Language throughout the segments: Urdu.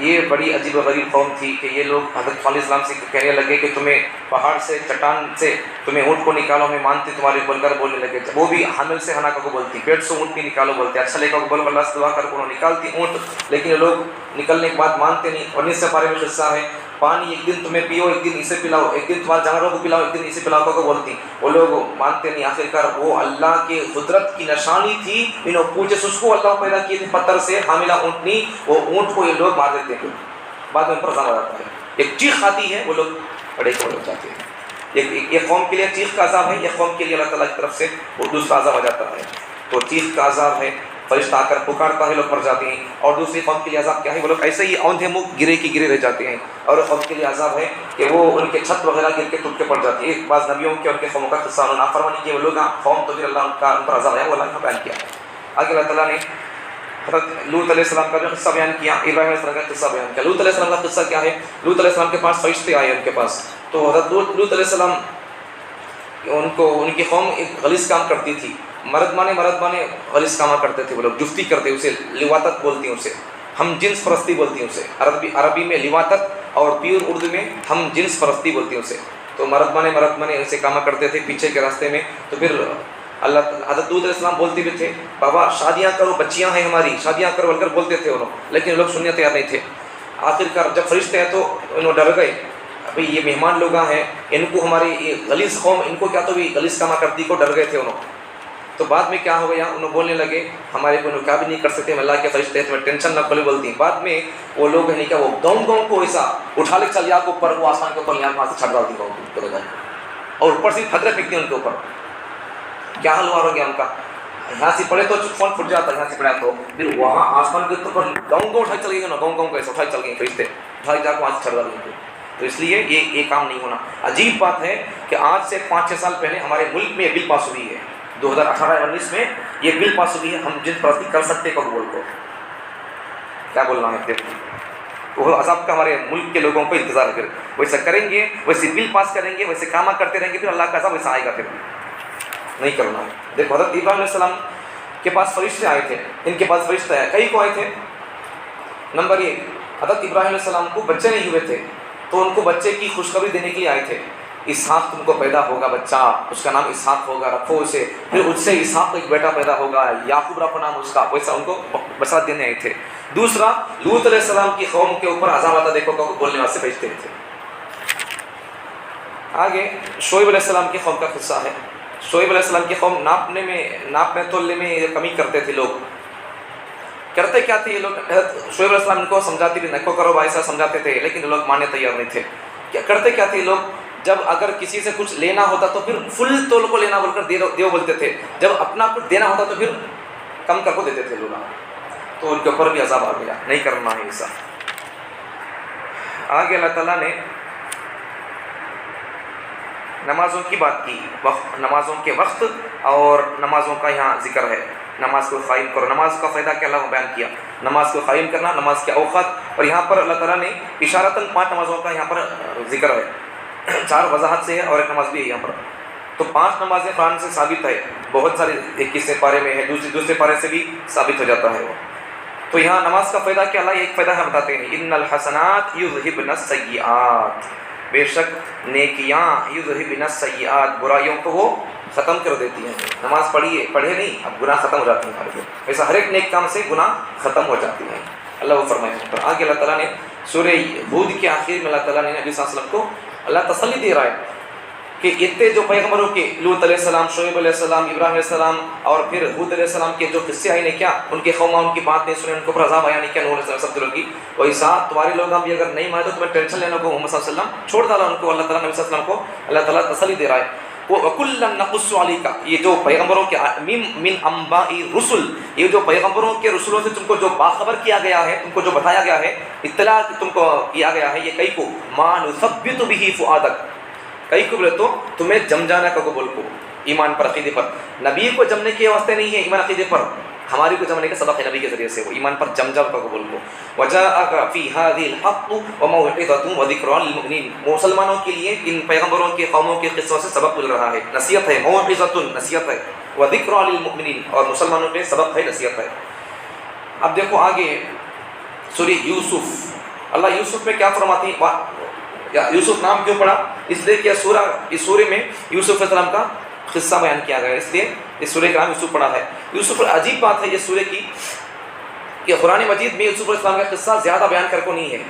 یہ بڑی عجیب و غریب قوم تھی کہ یہ لوگ حضرت صلی اللہ علیہ وسلم سے کہنے لگے کہ تمہیں پہاڑ سے چٹان سے تمہیں اونٹ کو نکالو، ہمیں مانتے تمہارے بول کر بولنے لگے. وہ بھی حمل سے ہنا کو بولتی، پیٹ سے اونٹ نہیں نکالو بولتے، اچھا لے کر بولو اللہ سے دعا کر انہوں نکالتی اونٹ، لیکن یہ لوگ نکلنے کے بعد مانتے نہیں. اور اس سے بارے میں قصہ ہے، پانی ایک دن تمہیں پیو، ایک دن اسے پلاؤ، ایک دن تمہارے جانوروں کو پلاؤ، ایک دن اسے پلاؤ کو بولتی. وہ لوگ مانتے نہیں. آخرکار وہ اللہ کی قدرت کی نشانی تھی. انہوں پوچھے اس کو اللہ پیدا کیے تھے پتھر سے، حاملہ اونٹنی، وہ اونٹ کو یہ لوگ مار دیتے ہیں، بعد میں ان پر عذاب آ جاتا ہے. ایک چیخ آتی ہے، وہ لوگ بڑے کو ہو جاتے ہیں. ایک قوم کے لیے چیخ کا عذاب ہے، ایک قوم کے لیے اللہ تعالیٰ کی طرف سے وہ دوسرا عذاب آ جاتا ہے. تو چیخ کا عذاب ہے، فرشتہ آ کر پکارتا ہے، لوگ مر جاتے ہیں. اور دوسری قوم کے لیے عذاب کیا ہے؟ وہ لوگ ایسے ہی اوندھے منہ گرے کی گرے رہ جاتے ہیں. اور قوم کے لیے عذاب ہے کہ وہ ان کے چھت وغیرہ گر کے ٹوٹ کے پڑ جاتی ہے. بعض نبیوں کے ان کے قوموں کا قصہ انہوں نے نافرمانی کی، وہ لوگ قوم تو پھر اللہ ان پر عذاب ہے، وہ اللہ نے بیان کیا. آگے اللہ تعالیٰ نے حضرت لوط علیہ السلام کا جو قصہ بیان کیا، ابراہیم علیہ السلام کا قصہ بیان کیا. لوط علیہ السلام کا قصہ کیا ہے؟ لوط علیہ السلام کے پاس فرشتے آئے ان کے پاس. تو حضرت لوط علیہ السلام ان کی قوم ایک غلیظ کام کرتی تھی، مرد مانے غلیظ کام کرتے تھے. وہ لوگ جفتی کرتے، اسے لواطت بولتی ہیں، اسے ہم جنس پرستی بولتی ہیں. اسے عربی میں لواطت اور پیور اردو میں ہم جنس پرستی بولتی ہیں اسے. تو مرد مانے ایسے کام کرتے تھے پیچھے کے راستے میں. تو پھر اللہ حضرت لوط علیہ السلام بولتے بھی تھے بابا شادیاں کرو، بچیاں ہیں ہماری، شادیاں کرو بول کر بولتے تھے انہوں، لیکن لوگ سننے تیار نہیں تھے. آخرکار جب فرشتے ہیں تو انہوں ڈر گئے، بھئی یہ مہمان لوگ ہیں، ان کو ہماری یہ غلیظ قوم ان کو کیا تو بھی غلیظ کام کرتی کو ڈر گئے تھے انہوں. تو بعد میں کیا ہو گیا، انہوں بولنے لگے ہمارے کو کیا بھی نہیں کر سکتے، ہم اللہ کے فرشتے ہیں، تمہیں ٹینشن نہ کھولے بولتی ہیں. بعد میں وہ لوگ نہیں کیا، وہ گاؤں کو ایسا اٹھا لے چل جا کے اوپر، وہ آسمان کے اوپر یہاں سے چھڑ ڈالتی گاؤں اور اوپر سے پتھریں پھینکتی ان کے اوپر. کیا حال ہو گیا ان کا، یہاں سے پڑے تو فون پھٹ جاتا، یہاں سے پڑا تو پھر وہاں آسمان کے اوپر گاؤں اٹھائی چل گئی نا، گاؤں کو ایسا اٹھائی چل گئی فرشتے، اٹھائی جا کے وہاں سے چھڑ ڈال گئی. تو اس لیے یہ کام نہیں ہونا. عجیب بات ہے کہ آج سے 5-6 سال پہلے ہمارے ملک میں یہ بل پاس ہوئی ہے، 2018-19 میں یہ بل پاس ہوئی ہے، ہم جن پرستی کر سکتے قبول کو. کیا بولنا ہے پھر وہ عذاب کا ہمارے ملک کے لوگوں کو انتظار ہے. ویسا کریں گے، ویسے بل پاس کریں گے، ویسے کام کرتے رہیں گے، پھر اللہ کا عذاب ویسا آئے گا. پھر نہیں کرنا ہے. دیکھو حضرت ابراہیم علیہ السلام کے پاس فرشتے آئے تھے، ان کے پاس فرشتے آئے، کئی کو آئے تھے. نمبر 1، حضرت ابراہیم علیہ السلام کو بچے نہیں ہوئے تھے، تو ان کو بچے کی خوشخبری دینے کے لیے آئے تھے. اسحاق تم کو پیدا ہوگا بچہ، اس کا نام اسحاق ہوگا، رکھو اسے. پھر اس سے اسحاق کا ایک بیٹا پیدا ہوگا، یعقوب رکھو نام اس کا. ویسا ان کو بشارت دینے آئے تھے. دوسرا، لوط علیہ السلام کی قوم کے اوپر عذاب آتا دیکھو کہ بولنے واسطے بھیجتے تھے. آگے شعیب علیہ السلام کی قوم کا قصہ ہے. شعیب علیہ السلام کی قوم ناپنے تولنے میں کمی کرتے تھے. لوگ کرتے کیا تھے، یہ لوگ شعیب علیہ السلام ان کو سمجھاتے بھی نکو کرو ایسا سمجھاتے تھے، لیکن لوگ ماننے تیار نہیں تھے. کیا کرتے کیا تھے لوگ، جب اگر کسی سے کچھ لینا ہوتا تو پھر فل تول کو لینا بول کر دیو بولتے تھے، جب اپنا کچھ دینا ہوتا تو پھر کم کر کو دیتے تھے لوگ. تو ان کے اوپر بھی عذاب آ گیا. نہیں کرنا ہے ایسا. آگے اللہ تعالیٰ نے نمازوں کی بات کی، نمازوں کے وقت اور نمازوں کا یہاں ذکر ہے. نماز کو قائم کرو، نماز کا فائدہ کیا اللہ نے بیان کیا، نماز کو قائم کرنا، نماز کے اوقات. اور یہاں پر اللہ تعالیٰ نے اشارتاً 5 نمازوں کا یہاں پر ذکر ہے. 4 وضاحت سے ہے اور 1 نماز بھی ہے یہاں پر. تو 5 نمازیں قرآن سے ثابت ہے، بہت سارے 21 پارے میں ہے، دوسرے پارے سے بھی ثابت ہو جاتا ہے وہ. تو یہاں نماز کا فائدہ کیا، اللہ ایک فائدہ ہم بتاتے ہیں، ان الحسنات یذہبن السیئات، بے شک نیکیاں یذہبن السیئات، برائیوں کو وہ ختم کر دیتی ہیں. نماز پڑھے نہیں، اب گناہ ختم ہو جاتے ہیں. ایسا ہر ایک نیک کام سے گناہ ختم ہو جاتی ہیں. اللہ وہ فرمائے. آگے اللہ تعالیٰ نے سورہ ہود کے آخر میں اللہ تعالیٰ نے نبی صلی اللہ علیہ وسلم کو اللہ تسلی دے رہا ہے کہ اتنے جو پیغمبروں کے، لوط علیہ السلام، شعیب علیہ السلام، ابراہیم علیہ السلام اور پھر ہود علیہ السلام کے جو قصے آئے نہیں کیا، ان کے قوم ان کی بات نہیں سنے، ان کو پر عذاب آیا نہیں کیا، نوح علیہ السلام سب لوگ کی. ویسا تمہارے لوگ بھی اگر نہیں مانے تو تمہیں ٹینشن لینا کو محمد صلی اللہ علیہ وسلم چھوڑ ڈالا ان کو. اللہ تعالیٰ نبی صلی اللہ علیہ وسلم کو اللہ تعالیٰ تسلی دے رہا ہے. وَكُلًّا نَقُصُّ عَلَيْكَ، یہ جو پیغمبروں کے من انباء رسل، یہ جو پیغمبروں کے رسولوں سے تم کو جو باخبر کیا گیا ہے، تم کو جو بتایا گیا ہے، اطلاع تم کو کیا گیا ہے، یہ کئی کو مَا نُثَبِّتُ بِهِ فُؤَادَكَ، کئی کو بولے تو تمہیں جم جانا کا قبول کو، ایمان پر، عقیدے پر. نبی کو جمنے کے واسطے نہیں ہے ایمان عقیدے پر، ہماری کو جمنے کا سبق ہے نبی کے ذریعے سے، وہ ایمان پر جم جاؤ کا قبول کو. وَجَاءَكَ فِي هَذِهِ الْحَقُّ وَمَوْعِظَةٌ وَذِكْرًا لِلْمُؤْمِنِينَ، مسلمانوں کے لیے ان پیغمبروں کے قوموں کے قصوں سے سبق مل رہا ہے، نصیحت ہے. موعظۃ، نصیحت ہے. وَذِكْرًا لِلْمُؤْمِنِينَ، اور مسلمانوں کے سبق ہے، نصیحت ہے. اب دیکھو آگے سورہ یوسف اللہ یوسف میں کیا فرماتی ہیں؟ یوسف نام کیوں پڑا؟ اس لیے کہ اس سورے میں یوسف علیہ السلام کا قصہ بیان کیا گیا ہے، اس لیے اس سورے کا نام یوسف پڑا ہے۔ یوسف، عجیب بات ہے یہ سورے کی کہ قرآن مجید میں یوسف علیہ السلام کا قصہ زیادہ بیان کر کو نہیں ہے،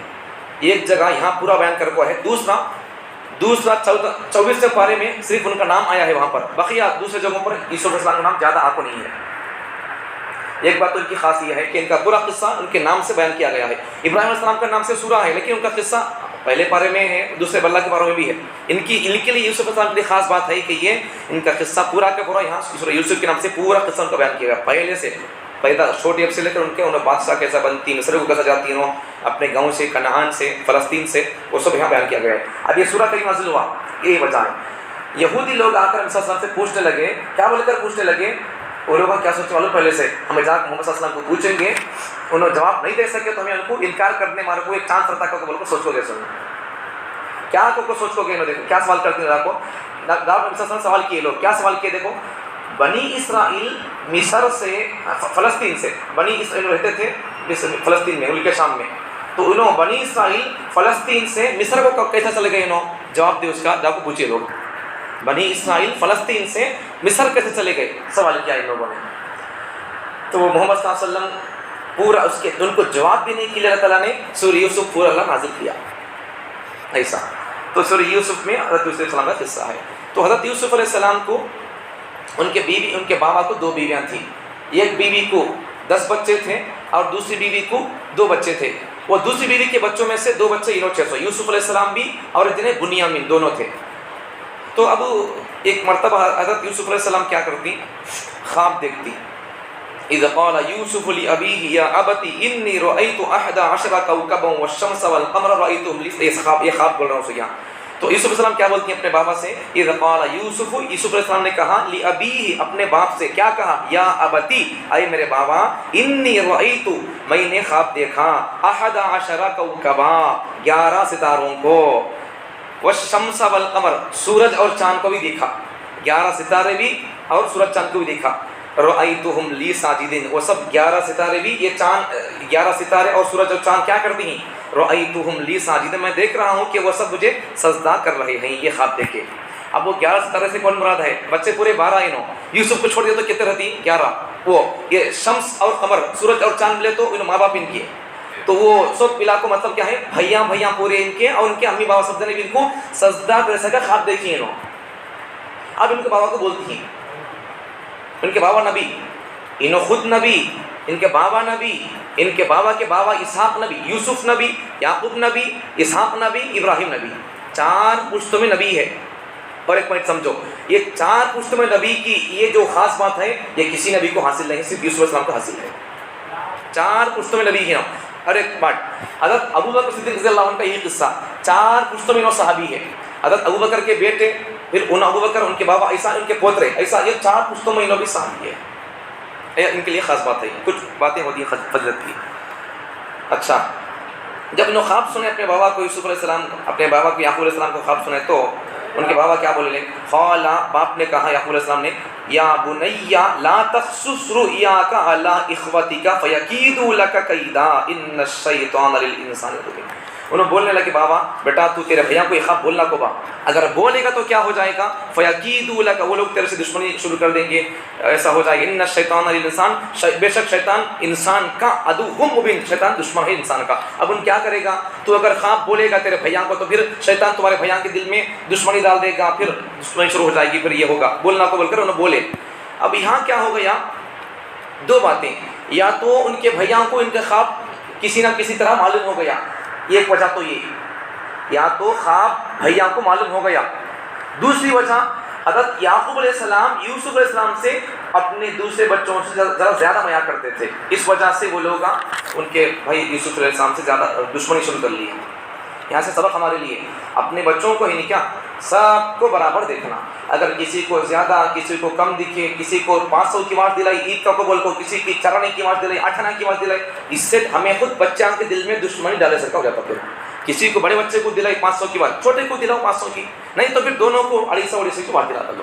ایک جگہ یہاں پورا بیان کر کو ہے، دوسرا 24 پارے میں صرف ان کا نام آیا ہے وہاں پر، بقیہ دوسرے جگہوں پر یوسف علیہ السلام کا نام زیادہ آپ کو نہیں ہے۔ ایک بات تو ان کی خاص یہ ہے کہ ان کا پورا قصہ ان کے نام سے بیان کیا گیا ہے۔ ابراہیم علیہ السلام کا نام سے سورہ ہے، لیکن ان کا قصہ پہلے پارے میں ہے، دوسرے بلہ کے پاروں میں بھی ہے۔ ان کے لیے یوسف علیہ السلام کے لیے خاص بات ہے کہ یہ ان کا قصہ پورا کا پورا یہاں سورہ یوسف کے نام سے پورا قصہ ان کا بیان کیا گیا، پہلے سے پیدا چھوٹی اب سے لے کر انہیں بادشاہ کیسا بنتی، مصر کو کیسا جاتی ہیں، اپنے گاؤں سے، کنعان سے، فلسطین سے، وہ سب یہاں بیان کیا گیا ہے۔ اب یہ سورہ کہیں نازل ہوا، یہ وجہ ہے۔ یہودی لوگ آ کر محمد صلی اللہ علیہ وسلم سے پوچھنے لگے، کیا بول کر پوچھنے لگے؟ وہ لوگ کیا سوچنے والوں پہلے سے ہمیں جا کر محمد صلی اللہ علیہ وسلم کو پوچھیں گے، انہوں نے جواب نہیں دے سکے تو ہمیں ان کو انکار کرنے مارے کو ایک چاند رتا کو بول کو سوچ کو گے، سنو کیا کو سوچ کو گے، انہوں دیکھو کیا سوال کرتے ہیں۔ کو محمد صلی اللہ علیہ وسلم سوال کیے، لوگ کیا سوال کیے؟ دیکھو، بنی اسرائیل مصر سے، فلسطین سے، بنی اسرائیل رہتے تھے فلسطین میں، ملک شام میں، تو انہوں بنی اسرائیل فلسطین سے مصر کو کیسے چلے گئے؟ انہوں جواب دے اس کا، جا کو پوچھئے لوگ، بنی اسرائیل فلسطین سے مصر کیسے چلے گئے، سوال کیا ان لوگوں نے۔ تو وہ محمد صلی اللہ علیہ وسلم پورا اس کے ان کو جواب بھی نہیں کیا، اللہ تعالیٰ نے سورہ یوسف پورا اللہ نازل کیا ایسا۔ تو سورہ یوسف میں حضرت یوسف علیہ السلام کا قصہ ہے۔ تو حضرت یوسف علیہ السلام کو ان کے بابا کو 2 بیویاں تھیں، ایک بیوی کو 10 بچے تھے اور دوسری بیوی کو 2 بچے تھے۔ وہ دوسری بیوی کے بچوں میں سے 2 بچے یوسف علیہ السلام بھی اور اتنے بنیامین دونوں تھے۔ تو اب ایک مرتبہ حضرت یوسف علیہ السلام کیا کرتی؟ خواب دیکھتی۔ اذ قال یوسف لأبیہ یا ابت انی رأیت 11 کوکبا والشمس والقمر رأیتهم لی، یہ خواب بول رہا ہوں سے یہاں۔ تو یوسف علیہ السلام کیا بولتی ہیں اپنے بابا سے؟ اذ قال یوسف علیہ السلام نے کہا لأبیہ اپنے باپ سے، کیا کہا؟ یا ابتی، اے میرے بابا، انی رأیت میں نے خواب دیکھا 11 کوکبا 11 ستاروں کو، والشمس والقمر سورج اور چاند کو بھی دیکھا، 11 ستارے بھی اور سورج چاند کو بھی دیکھا، رأیتهم لی ساجدین، وہ سب 11 ستارے بھی، یہ چاند 11 ستارے اور سورج اور چاند کیا کرتی ہیں؟ رأیتهم لی ساجدین، میں دیکھ رہا ہوں کہ وہ سب مجھے سجدہ کر رہے ہیں، یہ خواب دیکھے۔ اب وہ 11 ستارے سے کون مراد ہے؟ بچے پورے 12 انہوں، یوسف کو چھوڑ دیا تو کتنے رہتی؟ 11۔ وہ یہ شمس اور قمر سورج اور چاند ملے تو انہوں ماں باپ ان کے، تو وہ سب ملا کو مطلب کیا ہے؟ بھیاں پورے ان کے، اور ان کے امی بابا سب نے بھی ان کو سجدہ کر سکا، خواب دیکھی انہوں۔ اب ان کے بابا کو بولتی ہیں، ان کے بابا نبی، انہوں خود نبی، ان کے بابا نبی، ان کے بابا کے بابا اسحاق نبی، یوسف نبی، یعقوب نبی، اسحاق نبی، ابراہیم نبی، 4 پشتوں میں نبی ہے۔ اور ایک پوائنٹ سمجھو، یہ 4 پشتوں میں نبی کی یہ جو خاص بات ہے، یہ کسی نبی کو حاصل نہیں، صرف یوسف علیہ السلام کو حاصل ہے۔ 4 پشتوں میں نبی ہیں۔ اور ایک بات، حضرت ابوبکر صدیق رضی اللہ عنہ کا یہ قصہ، 4 پشتوں میں انہوں صحابی ہے، حضرت ابوبکر کے بیٹے، پھر ان ابوبکر، ان کے بابا عیسیٰ، ان کے پوترے، ایسا یہ 4 پشتوں میں انہوں بھی صحابی ہے۔ ان کے لیے خاص بات ہے، کچھ باتیں ہوتی ہیں فضیلت کی۔ اچھا، جب انہوں خواب سنے اپنے بابا کو، یوسف علیہ السلام اپنے بابا کو، یعقوب علیہ السلام کو خواب سنے تو ان کے بابا کیا بولے؟ قال، باپ نے کہا یعقوب علیہ السلام نے، یا بنی لا تقصص رؤیاک علی اخوتک فیکیدوا لک کیدا ان الشیطان للانسان عدو۔ انہوں بولنے لگے، بابا بیٹا تو تیرے بھیا کو یہ خواب بولنا کو با، اگر بولے گا تو کیا ہو جائے گا؟ فیکیدوا لک، وہ لوگ تیرے سے دشمنی شروع کر دیں گے، ایسا ہو جائے گا۔ ان الشیطان للانسان، بے شک شیطان انسان کا عدو مبین، شیطان دشمن ہے انسان کا۔ اب ان کیا کرے گا؟ تو اگر خواب بولے گا تیرے بھیا کو تو پھر شیطان تمہارے بھیا کے دل میں دشمنی ڈال دے گا، پھر دشمنی شروع ہو جائے گی، پھر یہ ہوگا بولنا کو بول کر انہوں بولے۔ اب یہاں کیا ہو گیا؟ 2 باتیں، یا تو ان کے بھیا کو ان کے خواب کسی نہ کسی طرح معلوم ہو گیا، ایک وجہ تو یہ، یا تو خواب بھیا کو معلوم ہو گیا، دوسری وجہ حضرت یعقوب علیہ السلام یوسف علیہ السلام سے اپنے دوسرے بچوں سے ذرا زیادہ حیا کرتے تھے، اس وجہ سے وہ لوگ ان کے بھائی یوسف علیہ السلام سے زیادہ دشمنی شروع کر لی ہے۔ یہاں سے سبق ہمارے لیے، اپنے بچوں کو ہی نہیں کیا، سب کو برابر دیکھنا، اگر کسی کو زیادہ کسی کو کم دکھے، کسی کو 500 کی آواز دلائی عید کا قبول کو، کسی کی 4 کی آواز دلائی 8 کی آواز دلائی، اس سے ہمیں خود بچوں کے دل میں دشمنی ڈالے سکتا ہو جاتا پھر۔ کسی کو بڑے بچے کو دلائی 500 کی بات، چھوٹے کو دلاؤ 500 کی، نہیں تو پھر دونوں کو 250 کی بات دلاتا لو،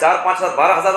4-5 12,000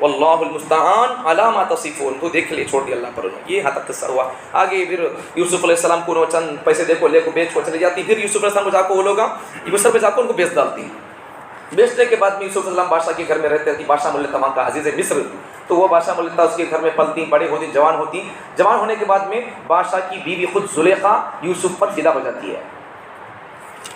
واللہ المستعان علی ما تصفون. تو دیکھ لے، چھوڑ دیا اللہ پر انہوں. یہ یہاں تک قصہ ہوا. آگے پھر یوسف علیہ السلام کو چند پیسے دے کو لے کو بیچ کو چلی جاتی. پھر یوسف علیہ السلام کو جا کو وہ لوگ مصر پہ جا کو ان کو بیچ ڈالتی. بیچنے کے بعد میں یوسف علیہ السلام بادشاہ کے گھر میں رہتے تھے. بادشاہ ملتا وہاں کا عزیز مصر، تو وہ بادشاہ ملتا اس کے گھر میں پلتی بڑی ہوتی جوان ہوتی. جوان ہونے کے بعد میں بادشاہ کی بیوی خود زلیخا یوسف پر فدا ہو جاتی ہے.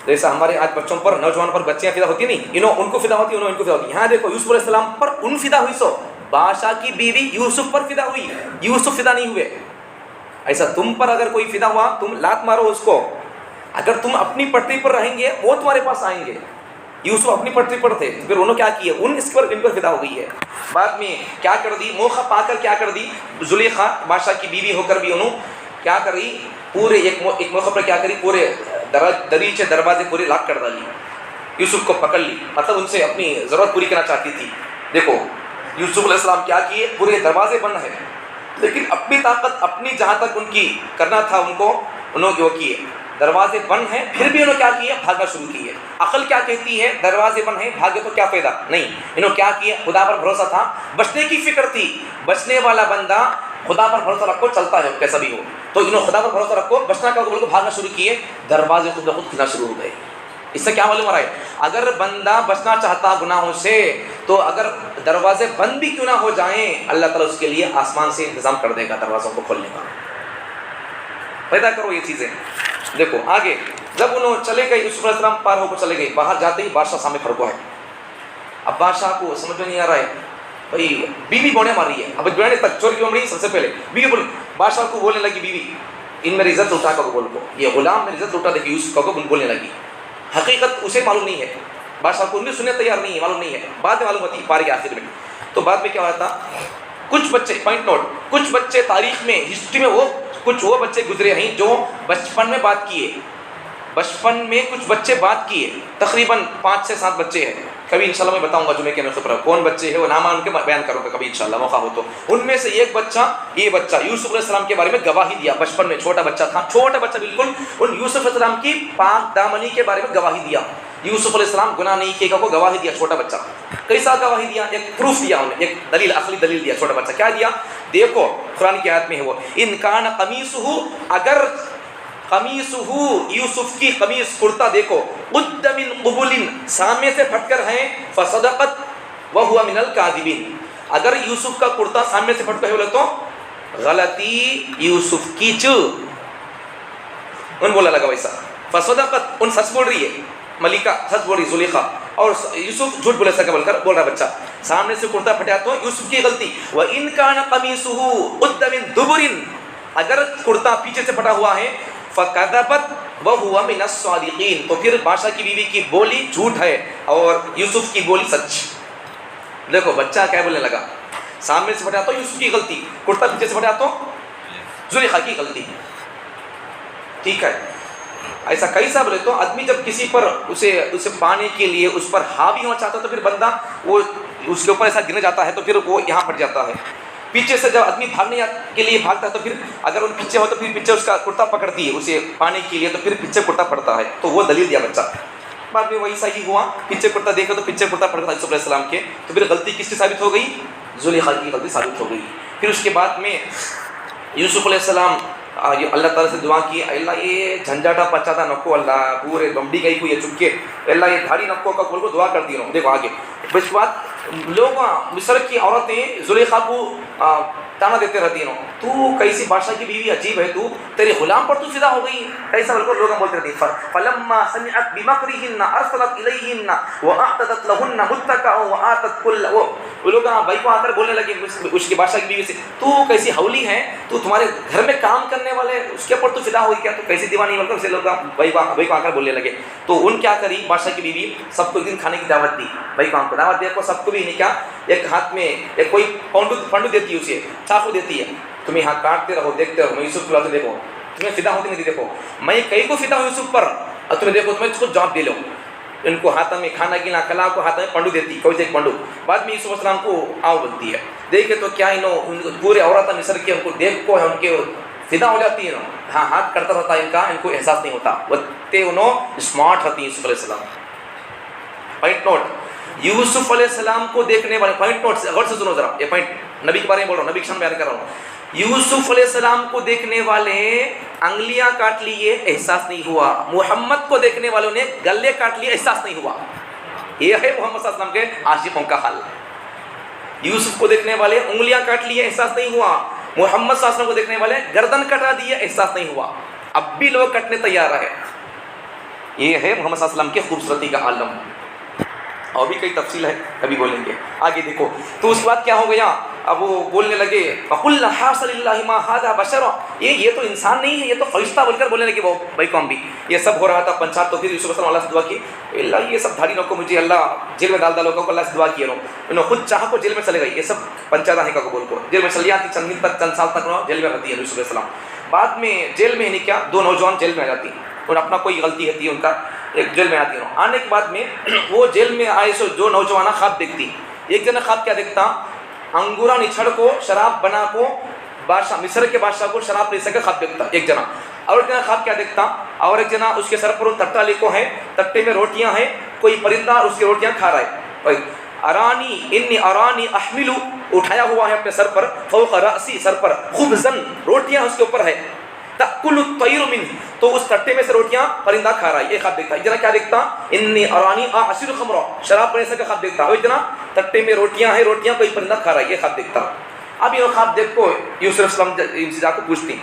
جیسا ہمارے آج بچوں پر، نوجوان پر بچیاں فدا ہوتی نہیں، انہوں ان کو فدا ہوتی، انہوں ان کو فدا ہوتی. یہاں دیکھو یوسف علیہ السلام پر ان فدا ہوئی، سو بادشاہ کی بیوی یوسف پر فدا ہوئی، یوسف فدا نہیں ہوئے. ایسا تم پر اگر کوئی فدا ہوا تم لات مارو اس کو. اگر تم اپنی پٹری پر رہیں گے وہ تمہارے پاس آئیں گے. یوسف اپنی پٹری پر تھے، پھر انہوں کیا کیے، ان پر فدا ہو گئی ہے. بعد میں کیا کر دی، موقع پا کر کیا کر دی، زلیخا بادشاہ کی بیوی ہو کر بھی انہوں کیا کری، پورے ایک موقع پر کیا کری، پورے دریچے دروازے پورے لاک کر ڈالی. یوسف کو پکڑ لی، مطلب ان سے اپنی ضرورت پوری کرنا چاہتی تھی. دیکھو یوسف علیہ السلام کیا کیے، پورے دروازے بند ہیں لیکن اپنی طاقت اپنی جہاں تک ان کی کرنا تھا ان کو انہوں جو کیے. دروازے بند ہیں پھر بھی انہوں کیا کیے، بھاگنا شروع کیے. عقل کیا کہتی ہے، دروازے بند ہیں بھاگے تو کیا فائدہ نہیں. انہوں کیا کیے، خدا پر بھروسہ تھا، بچنے کی فکر تھی. بچنے والا بندہ خدا پر بھروسہ رکھو چلتا ہے کیسا بھی ہو. تو انہوں خدا پر بھروسہ رکھو، بچنا کا بول کو بھاگنا شروع کیے. دروازے خود بخود کھلنا شروع ہو گئے. اس سے کیا معلوم ہو رہا ہے، اگر بندہ بچنا چاہتا گناہوں سے تو اگر دروازے بند بھی کیوں نہ ہو جائیں، اللہ تعالیٰ اس کے لیے آسمان سے انتظام کر دے گا دروازوں کو کھولنے کا. پیدا کرو یہ چیزیں. دیکھو آگے جب انہوں چلے گئے، یوسف علیہ السلام پار ہو کر چلے گئے، باہر جاتے ہی بادشاہ سامنے کھڑا ہے. اب بادشاہ کو سمجھ میں نہیں آ رہا ہے، بھائی بیوی بونے مار رہی ہے. اب بیوی تک چور کیوں مری، سب سے پہلے بیوی بولی. بادشاہ کو بولنے لگی بیوی، ان میری عزت لوٹا کا بول کو، یہ غلام میری عزت لوٹا. دیکھیے یوسف کو بولنے لگی. حقیقت اسے معلوم نہیں ہے، بادشاہ کو بھی سننے تیار نہیں ہے، معلوم نہیں ہے. بعد میں معلوم ہوتی پارے کے آخر میں. تو بعد میں کیا ہوا تھا، کچھ بچے پوائنٹ نوٹ، کچھ بچے تاریخ میں ہسٹری میں کچھ وہ بچے گزرے ہیں جو بچپن میں بات کیے. بچپن میں کچھ بچے بات کیے، تقریباً 5 سے 7 بچے ہیں. کبھی انشاءاللہ میں بتاؤں گا جمعے کے موقع پر کون بچے ہیں، وہ نام ان کے بیان کروں گا کبھی انشاءاللہ موقع ہو تو. ان میں سے ایک بچہ، یہ بچہ یوسف علیہ السلام کے بارے میں گواہی دیا. بچپن میں چھوٹا بچہ تھا، چھوٹا بچہ بالکل، ان یوسف علیہ السلام کی پاک دامنی کے بارے میں گواہی دیا. یوسف علیہ السلام گناہ نہیں کیے گا کو گواہی دیا. چھوٹا بچہ کیسا گواہی دیا، ایک پروف دیا انہیں، ایک دلیل، عقلی دلیل دیا. چھوٹا بچہ کیا دیا، دیکھو قرآن کی آیت میں ہے وہ، ان کان قمیصہ، اگر قمیصہ یوسف کی قمیص کرتا دیکھو، قد من قبل سامنے سے پھٹ کر ہیں، فصدقت وہو من الکاذبین، اگر یوسف کا کرتا سامنے سے پھٹ کر بولے تو غلطی یوسف کی ان بولا لگا ویسا. فصدقت ان سچ بول رہی ہے، ملکہ سچ بول رہی زلیخا، اور یوسف جھوٹ بولے سکا بول کر بول رہا بچہ. سامنے سے کرتا پھٹیا تو یوسف کی غلطی. وَإِن كَانَ قَمِيصُهُ قُدَّ مِن دُبُرٍ، اگر کرتا پیچھے سے پھٹا ہوا ہے، فَكَذَبَتْ وَهُوَ مِنَ الصَّادِقِينَ، تو پھر بادشاہ کی بیوی کی بولی جھوٹ ہے اور یوسف کی بولی سچ. دیکھو بچہ کیا بولنے لگا، سامنے سے پھٹا تو یوسف کی غلطی، کرتا پیچھے سے پھٹا تو زلیخا کی غلطی. ٹھیک ہے، ایسا کیسا بولے تو آدمی جب کسی پر اسے پانے کے لیے اس پر حاوی ہونا چاہتا ہے تو پھر بندہ وہ اس کے اوپر ایسا گرنے جاتا ہے تو پھر وہ یہاں پھٹ جاتا ہے. پیچھے سے جب آدمی بھاگنے کے لیے بھاگتا ہے تو پھر اگر ان پیچھے ہو تو پھر پیچھے اس کا کرتا پکڑتی ہے اسے پانے کے لیے، تو پھر پیچھے کرتا پڑتا ہے. تو وہ دلیل دیا بچہ. بعد میں ویسا ہی ہوا، پیچھے کرتا دیکھا تو پیچھے کرتا پڑتا یوسف علیہ السلام کے. تو پھر غلطی کس کی ثابت ہو گئی، زلیخا کی غلطی ثابت ہو گئی. پھر اس کے بعد میں یوسف علیہ السلام اللہ تعالیٰ سے دعا کی، اللہ یہ جھنجھاٹا پچاتا نکو، اللہ پورے بمبی گئی کو یہ چپکے، اللہ یہ دھاڑی نکو کا کھول کو دعا کر دی رہا ہوں. دیکھو آگے اس بات لوگ مصر کی عورتیں زلیخا کو تانا دیتے رہتی ہیں، تو کیسی بادشاہ کی بیوی عجیب ہے، تو تیرے غلام پر تو فدا ہو گئی. ایسا بالکل لوگ بولتے رہتے ہیں. فلما سمعت بمکرہن ارسلت الیہن واعتدت لہن متکئا وآتت کل، وہ لوگ بھائی کو آ کر بولنے لگے اس کی بادشاہ کی بیوی سے، تو کیسی ہولی ہے، تو تمہارے گھر میں کام کرنے والے اس کے اوپر تو فدا ہوئی کیا، تو کیسی دیوانی بول کر اسے لوگ بھائی کو آ کر بولنے لگے. تو ان کیا کری بادشاہ کی بیوی، سب کو ایک دن کھانے کی دعوت دی. بھائی کو دعوت دے کو سب کو بھی نہیں کیا، ایک ہاتھ میں ایک کوئی پنڈو دیتی ہے، اسے چاقو دیتی ہے، تم یہاں کاٹتے رہو دیکھتے رہو، میں یوسف کو دیکھو تمہیں فدا ہوتی نہیں. دیکھو میں کئی کو فدا ہوں یوسف پر، اور تمہیں دیکھو تمہیں اس کو جاب دے لو. ان کو ہاتھ میں کھانا گینا کلا کو ہاتھ میں پنڈو دیتی، کوئی سے ایک پنڈو. بعد میں یوسف السلام کو آؤ بولتی ہے. دیکھے تو کیا انہوں پورے عورت مصر کے ان کو دیکھ کو ہے ان کے فدا ہو جاتی ہے. ہاں ہاتھ کرتا رہتا ہے ان کا، ان کو احساس نہیں ہوتا، وہ انہوں اسمارٹ رہتی ہیں یوسف علیہ السلام. پوائنٹ نوٹ، یوسف علیہ السلام کو دیکھنے والے پوائنٹ نوٹ غور سے سنو ذرا، یہ پوائنٹ نبی کے بارے میں بول رہا ہوں، نبی کے شان بیان کر رہا ہوں. یوسف علیہ السلام کو دیکھنے والے انگلیاں کاٹ لیے احساس نہیں ہوا، محمد کو دیکھنے والوں نے گلے کاٹ لیے احساس نہیں ہوا. یہ ہے محمد صلی اللہ علیہ وسلم کے عاشقوں کا حال. یوسف کو دیکھنے والے انگلیاں کاٹ لیے احساس نہیں ہوا، محمد صلی اللہ علیہ وسلم کو دیکھنے والے گردن کٹا دیے احساس نہیں ہوا. اب بھی لوگ کٹنے تیار رہے. یہ ہے محمد صلی اللہ علیہ وسلم کی خوبصورتی کا عالم. اور بھی کئی تفصیل ہے، کبھی بولیں گے. آگے دیکھو تو اس کے بعد کیا ہو گیا، اب وہ بولنے لگے فَقُلْنَا حَاصَ لِلَّهِ مَا هَذَا بَشَرٌ، یہ تو انسان نہیں ہے، یہ تو فرشتہ بول کر بولنے لگے وہ بھائی قوم بھی. یہ سب ہو رہا تھا پنچات. تو پھر یوسف علیہ السلام اللہ سے دعا کی، اللہ یہ سب دھاڑی لوگوں کو مجھے اللہ جیل میں ڈال لوگوں کو اللہ سے دعا کیے رہو. انہوں خود چاہ کو جیل میں چلے گئے. یہ سب پنچات آنے کا قبول کو جیل میں چلی آتی، چند دن تک چند سال تک جیل میں رہتی ہے یوسف علیہ السلام. بعد میں جیل میں نہیں کیا، دو نوجوان جیل میں آ جاتی ہیں، اور اپنا کوئی غلطی ہوتی ہے ان کا، ایک جیل میں آتی ہے. آنے کے بعد میں وہ جیل میں آئے سو جو نوجوان خواب دیکھتی. ایک جنا خواب کیا دیکھتا، انگورا نچھڑ کو شراب بنا کو بادشاہ مصر کے بادشاہ کو شراب پی سکے خواب دیکھتا ایک جنا. اور ایک جنا خواب کیا دیکھتا، اور ایک جنا اس کے سر پر تٹا لے کو ہے، تٹے میں روٹیاں ہیں، کوئی پرندہ اس کی روٹیاں کھا رہا ہے. ارانی انی ارانی احملو، اٹھایا ہوا ہے اپنے سر پر، فوق رأسی سر پر، خبزن روٹیاں اس کے اوپر ہے، تأکل الطیر منہ، تو اس تٹے میں سے روٹیاں پرندہ کھا رہا ہے. یہ خواب دیکھتا. ایک جنا کیا دیکھتا، انی ارانی اعصر خمرا، شراب پینے کا خواب دیکھتا. اور ایک جنا تٹے میں روٹیاں ہیں، روٹیاں کوئی پرندہ کھا رہا ہے. یہ خواب دیکھتا. اب یہ خواب دیکھ کو یوسف علیہ السلام ان سے جا کو پوچھتی،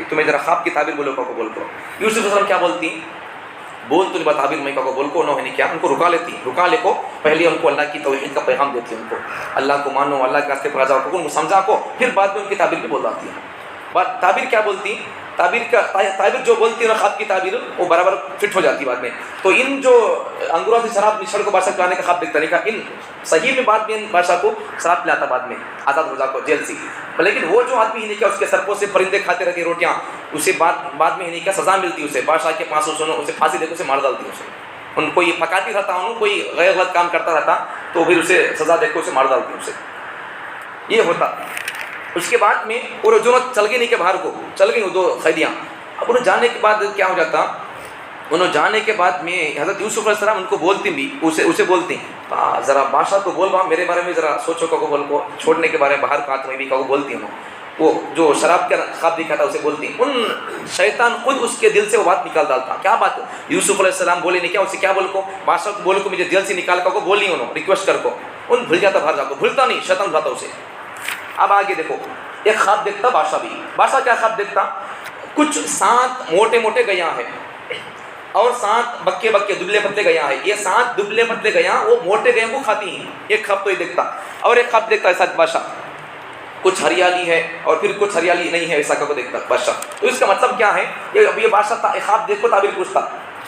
تمہیں ذرا خواب کی تعبیر بولو کو بول کو. یوسف علیہ السلام کیا بولتی، بول تو نہیں تعبیر میں کو بول کو. انہوں نے کیا، ان کو رکا لیتی، رکا لے کو پہلے ان کو اللہ کی توحید کا پیغام دیتی، ان کو اللہ کو مانو، اللہ کے راستے پر آ جاؤ کو، ان کو سمجھا کو، پھر بعد میں ان کی تعبیر بھی بول جاتی ہے. تعبیر کیا بولتی، تعبیر جو بولتی ہے خواب کی تعبیر وہ برابر فٹ ہو جاتی بعد میں. تو ان جو انگوروں سے شراب نچھڑ کو بادشاہ پلانے کا خواب دیکھتا نہیں کا، ان صحیح میں بعد میں ان بادشاہ کو شراب پلاتا بعد میں آزاد ہو جا کو جیل سے. لیکن وہ جو آدمی ہی نہیں کیا اس کے سرپوں سے پرندے کھاتے رہتے روٹیاں، اسے بعد میں ہی نہیں کیا سزا ملتی، اسے بادشاہ کے پاس اسے پھانسی دے کے اسے مار ڈالتی. اسے ان کو یہ پکاتی رہتا ہوں، کوئی غیر غلط کام کرتا رہتا تو پھر اسے سزا دے کے اسے مار ڈالتی. اسے یہ ہوتا. اس کے بعد میں وہ جو چل گئی نہیں کہ باہر کو چل گئی وہ دو قیدیاں. اب انہوں جانے کے بعد کیا ہو جاتا، انہوں جانے کے بعد میں حضرت یوسف علیہ السلام ان کو بولتی بھی، اسے بولتی ذرا بادشاہ کو بول رہا میرے بارے میں ذرا سوچو کو بول کو، چھوڑنے کے بارے میں باہر کا تمہیں بھی کو بولتی. انہوں وہ جو شراب کا خواب دکھا تھا اسے بولتی. ان شیطان خود اس کے دل سے وہ بات نکال ڈالتا. کیا بات، یوسف علیہ السلام بولے نہیں کیا، اسے کیا بول کو بادشاہ کو بولے کو مجھے دل سے نکال کو بولی، انہوں ریکویسٹ کر کو ان بھول جاتا باہر جا کو، بھولتا نہیں، شیطان بھلاتا اسے. اب آگے دیکھو ایک خواب دیکھتا بادشاہ بھی. بادشاہ کیا خواب دیکھتا، کچھ 7 موٹے موٹے گیاں ہیں اور 7 بکے دبلے پتلے گیاں ہیں. یہ 7 دبلے پتلے گیاں وہ موٹے گیاں کو کھاتی ہیں. ایک خواب تو یہ دیکھتا. اور ایک خواب دیکھتا ایسا بادشاہ، کچھ ہریالی ہے اور پھر کچھ ہریالی نہیں ہے، ایسا کو دیکھتا بادشاہ. تو اس کا مطلب کیا ہے، یہ بادشاہ خواب دیکھ کو تعبیر پوچھتا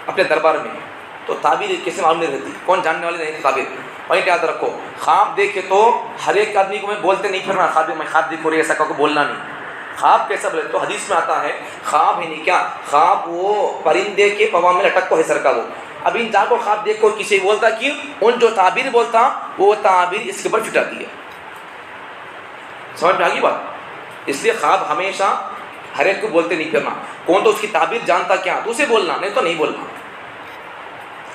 اپنے دربار میں. تو تعبیر کیسے معلوم نہیں رہتی، کون جاننے والے نہیں تعبیر. پوائنٹ یاد رکھو، خواب دیکھے تو ہر ایک آدمی کو میں بولتے نہیں پھرنا خواب میں خواب دیکھو رہی، ایسا کو بولنا نہیں. خواب کیسا بولے تو حدیث میں آتا ہے، خواب ہی نہیں کیا، خواب وہ پرندے کے پوا میں لٹک کو ہے سر کا. وہ اب ان جا کو خواب دیکھو کسی بولتا کہ ان جو تعبیر بولتا وہ تعبیر اس کے اوپر فٹ آتی ہے. سمجھ میں آ گئی بات. اس لیے خواب ہمیشہ ہر ایک کو بولتے نہیں پھرنا. کون تو اس کی تعبیر جانتا کیا تو اسے بولنا، نہیں تو نہیں بولنا.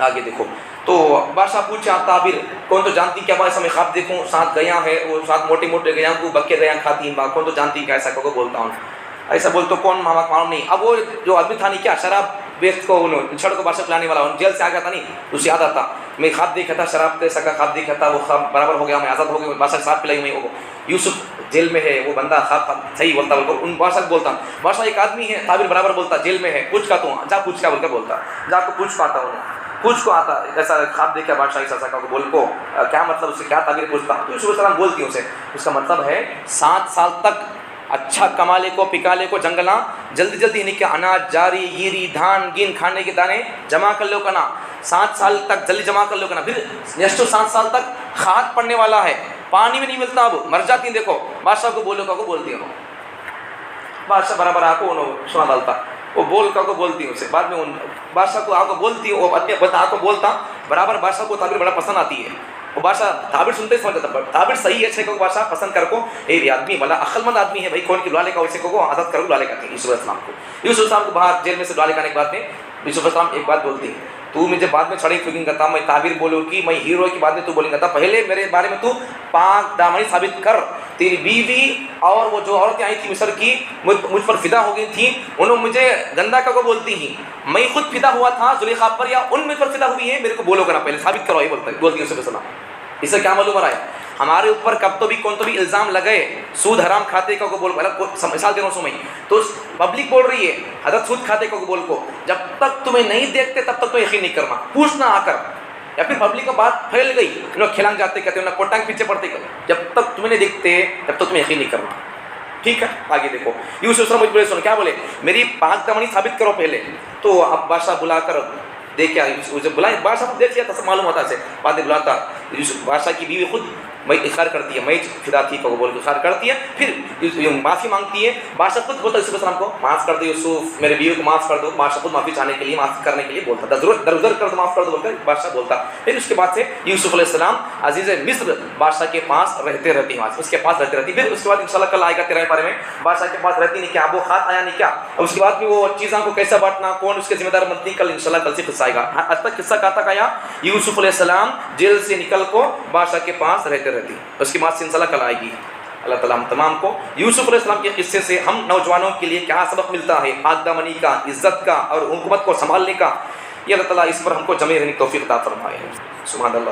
آگے دیکھو تو بادشاہ پوچھا تعبیر کون تو جانتی کیا، ایسا میں خواب دیکھوں 7 گیاں ہے، وہ 7 موٹے موٹے گیاں کو بکے گیاں کھاتی ہیں، کون تو جانتی کیا، ایسا کو بولتا ہوں. ایسا بول تو کون ماما معلوم نہیں. اب وہ جو آدمی تھا نہیں کیا شراب بیچ کو چھڑ کو بادشاہ پلانے والا، جیل سے آ گیا تھا نہیں، اسے یاد آتا میں خواب دیکھا تھا شراب ایسا کا خواب دیکھا تھا، وہ خواب برابر ہو گیا، میں آزاد ہو گیا، بادشاہ صاحب پلائی میں. یوسف جیل میں ہے، وہ بندہ خواب صحیح بولتا بول کر ان بادشاہ کو بولتا. بادشاہ ایک آدمی ہے تعبیر برابر بولتا، جیل میں ہے، پوچھ کا تو جا پوچھ کیا بول کر بولتا، جا کو پوچھ پاتا انہوں پوچھ کو آتا ایسا خواب دیکھا بادشاہ ایسا کا بول کو کیا مطلب، اس سے کیا تعبیر پوچھتا. تو یوسف علیہ السلام بولتی اسے، اس کا مطلب ہے 7 سال تک اچھا کما لے کو پکا لے کو جنگلاں جلدی جلدی نہیں کہ اناج جاری گیری دھان گین کھانے کے دانے جمع کر لو کنا، 7 سال تک جلدی جمع کر لو کنا. پھر نیکسٹ 7 سال تک کھاد پڑنے والا ہے، پانی میں نہیں ملتا، اب مر جاتی ہیں. دیکھو بادشاہ کو بولو کو بولتی ہوں، بادشاہ برابر آ کو انہوں سنا ڈالتا، وہ بول کو بولتی ہوں اسے. بعد میں ان بادشاہ کو آ کو بولتی وہ اپنے بتا کو بولتا برابر. بادشاہ کو تعبیر بڑا پسند آتی ہے. وہ بادشاہ تعبیر سنتے ہی سمجھ جاتا، تعبیر صحیح ہے، کو بادشاہ پسند کر کو یہ آدمی بڑا عقل مند آدمی ہے بھائی، کون کی لالے کا اسے کو آزاد کرو لالے کا. یوسف علیہ السلام کو باہر جیل میں سے لالے کانے کے بعد میں یوسف علیہ السلام ایک بات بولتی تو مجھے بعد میں چھڑی فکر کرتا، میں تعبیر بولوں کی، میں ہیرو کی بعد میں تو بولیں گا، پہلے میرے بارے میں تو پاک دامنی ثابت کر. تیری بیوی اور وہ جو عورتیں آئی تھیں مصر کی مجھ پر فدا ہو گئی تھیں، انہوں مجھے گندا کا کو بولتی ہیں، میں خود فدا ہوا تھا زلیخا پر یا ان مجھ پر فدا ہوئی ہے، میرے کو بولو گا نا، پہلے ثابت کرو، یہ بولتی ہے یوسف السلام. اس سے کیا معلوم ہو رہا ہے؟ ہمارے اوپر کب تو بھی کون تو بھی الزام لگے سود حرام کھاتے کا کو بول، مثال دے رہا ہوں سو میں، تو پبلک بول رہی ہے حضرت سود کھاتے کا کو بول کو، جب تک تمہیں نہیں دیکھتے تب تک تو یقین نہیں کرنا، پوچھنا آ کر. یا پھر پبلک کا بات پھیل گئی، لوگ کھلانگ جاتے کہتے ہیں، کوٹانگ پیچھے پڑتے، جب تک تمہیں نہیں دیکھتے تب تک تمہیں یقین نہیں کرنا. ٹھیک ہے، آگے دیکھو یوسف مجھ بولے سنو کیا بولے، میری پاک دامنی ثابت کرو پہلے. تو اب بادشاہ بلا کر دیکھا، بلائے بادشاہ کو دیکھ لیا تھا، سب معلوم ہوتا سے بعد میں بلاتا. بادشاہ کی بیوی خود میں اقرار کرتی ہے، میں فدا تھی کو بول کے اقرار کرتی ہے، پھر معافی مانگتی ہے. بادشاہ خود بولتا یوسف السلام کو معاف کر دو یوسف، میرے بیوی کو معاف کر دو. بادشاہ خود معافی چاہنے کے لیے، معاف کرنے کے لیے بولتا، درگزر کر دو، معاف کر دو بول کر بادشاہ بولتا. پھر اس کے بعد سے یوسف علیہ السلام عزیز مصر بادشاہ کے پاس رہتے رہتی ہیں، اس کے پاس رہتے رہتی. پھر اس کے بعد انشاءاللہ کل آئے گا 13 پارے میں بادشاہ کے پاس رہتی نہیں کیا، ابو خات آیا نہیں کیا، اور اس کے بعد بھی وہ چیزوں کو کیسا بانٹنا، کون اس کے ذمہ دار بنتی، کل انشاءاللہ کل سے قصہ آئے گا. آج تک قصہ کہاں تک آیا، یوسف علیہ السلام جیل سے نکل کو بادشاہ کے پاس رہتے رہتی. اس کے بعد سے انشاءاللہ کل آئے گی. اللہ تعالیٰ ہم تمام کو یوسف علیہ السلام کے قصے سے ہم نوجوانوں کے لیے کیا سبق ملتا ہے، پاک دامنی کا، عزت کا اور حکومت کو سنبھالنے کا، یہ اللہ تعالیٰ اس پر ہم کو جمع رہنے کی توفیق عطا فرمائے. سبحان اللہ.